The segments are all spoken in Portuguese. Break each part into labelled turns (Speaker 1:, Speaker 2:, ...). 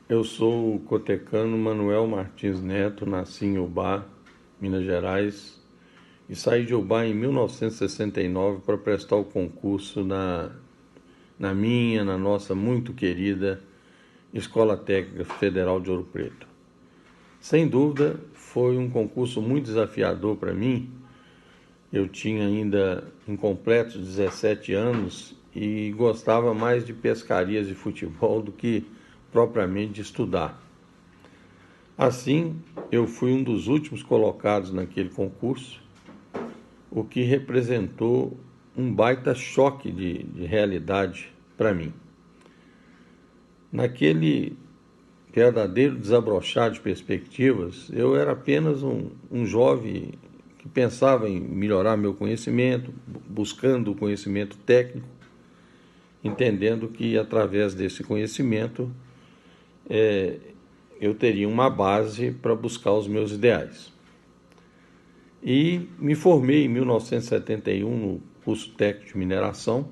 Speaker 1: Eu sou o cotecano Manuel Martins Neto, nasci em Ubá, Minas Gerais, e saí de Ubá em 1969 para prestar o concurso na nossa muito querida Escola Técnica Federal de Ouro Preto. Sem dúvida, foi um concurso muito desafiador para mim. Eu tinha ainda incompletos 17 anos e gostava mais de pescarias e futebol do que propriamente de estudar. Assim, eu fui um dos últimos colocados naquele concurso, o que representou um baita choque de realidade para mim. Naquele verdadeiro desabrochar de perspectivas, eu era apenas um jovem que pensava em melhorar meu conhecimento, buscando o conhecimento técnico, entendendo que através desse conhecimento eu teria uma base para buscar os meus ideais. E me formei em 1971 no curso técnico de mineração.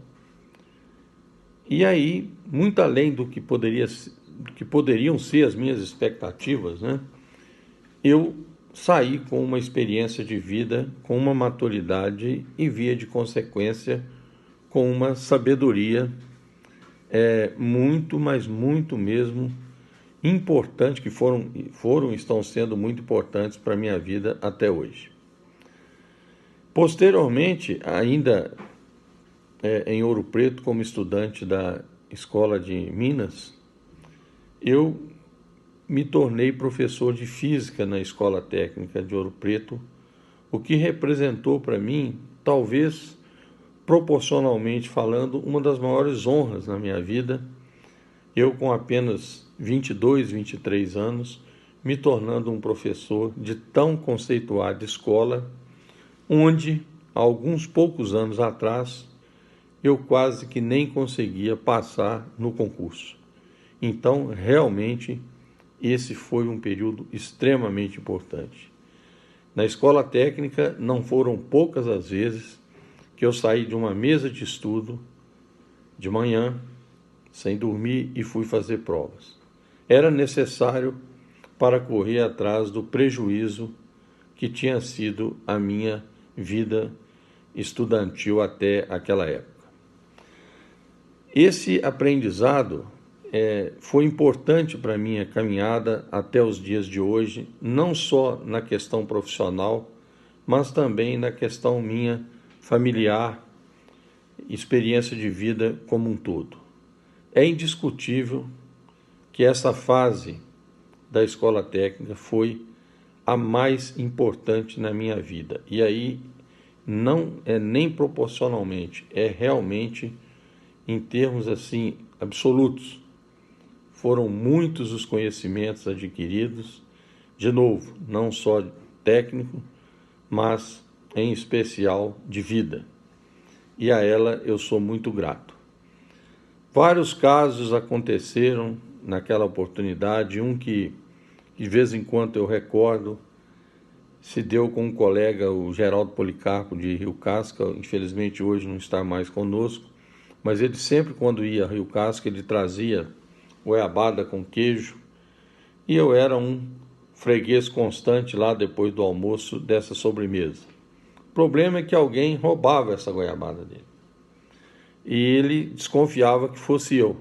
Speaker 1: E aí, muito além do que poderiam ser as minhas expectativas, né, eu saí com uma experiência de vida, com uma maturidade e, via de consequência, com uma sabedoria muito, mas muito mesmo importante, que foram e estão sendo muito importantes para a minha vida até hoje. Posteriormente, ainda em Ouro Preto, como estudante da Escola de Minas, eu me tornei professor de física na Escola Técnica de Ouro Preto, o que representou para mim, talvez proporcionalmente falando, uma das maiores honras na minha vida. Eu, com apenas 22, 23 anos, me tornando um professor de tão conceituada escola, onde, há alguns poucos anos atrás, eu quase que nem conseguia passar no concurso. Então, realmente, esse foi um período extremamente importante. Na escola técnica, não foram poucas as vezes que eu saí de uma mesa de estudo de manhã, sem dormir, e fui fazer provas. Era necessário para correr atrás do prejuízo que tinha sido a minha vida estudantil até aquela época. Esse aprendizado foi importante para a minha caminhada até os dias de hoje, não só na questão profissional, mas também na questão minha familiar, experiência de vida como um todo. É indiscutível que essa fase da escola técnica foi a mais importante na minha vida. E aí não é nem proporcionalmente, é realmente em termos assim absolutos. Foram muitos os conhecimentos adquiridos, de novo, não só técnico, mas em especial de vida. E a ela eu sou muito grato. Vários casos aconteceram naquela oportunidade, um que de vez em quando eu recordo, se deu com um colega, o Geraldo Policarpo, de Rio Casca. Infelizmente hoje não está mais conosco, mas ele sempre, quando ia a Rio Casca, ele trazia goiabada com queijo, e eu era um freguês constante lá depois do almoço dessa sobremesa. O problema é que alguém roubava essa goiabada dele, e ele desconfiava que fosse eu,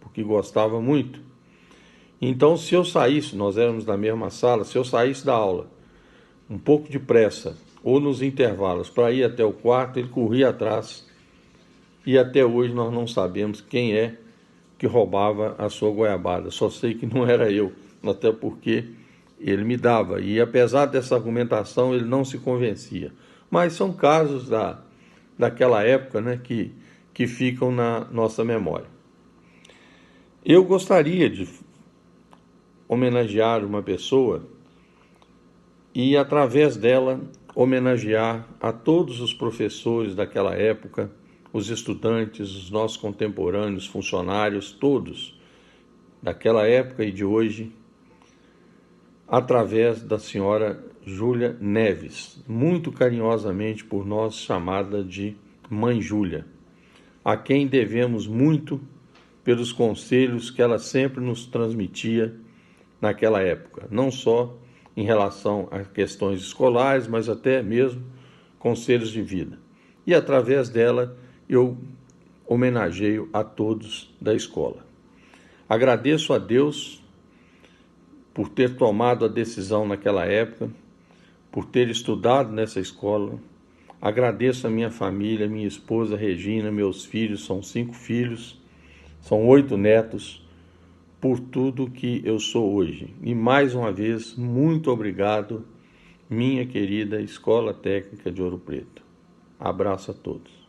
Speaker 1: porque gostava muito. Então, se eu saísse, nós éramos da mesma sala, se eu saísse da aula um pouco de pressa, ou nos intervalos, para ir até o quarto, ele corria atrás, e até hoje nós não sabemos quem é que roubava a sua goiabada. Só sei que não era eu, até porque ele me dava, e apesar dessa argumentação ele não se convencia. Mas são casos daquela época, né, que ficam na nossa memória. Eu gostaria de homenagear uma pessoa e, através dela, homenagear a todos os professores daquela época, os estudantes, os nossos contemporâneos, funcionários, todos daquela época e de hoje, através da senhora Júlia Neves, muito carinhosamente por nós chamada de Mãe Júlia, a quem devemos muito pelos conselhos que ela sempre nos transmitia naquela época, não só em relação a questões escolares, mas até mesmo conselhos de vida. E através dela eu homenageio a todos da escola. Agradeço a Deus por ter tomado a decisão naquela época, por ter estudado nessa escola. Agradeço a minha família, minha esposa Regina, meus filhos, são 5 filhos, são 8 netos, por tudo que eu sou hoje. E mais uma vez, muito obrigado, minha querida Escola Técnica de Ouro Preto. Abraço a todos.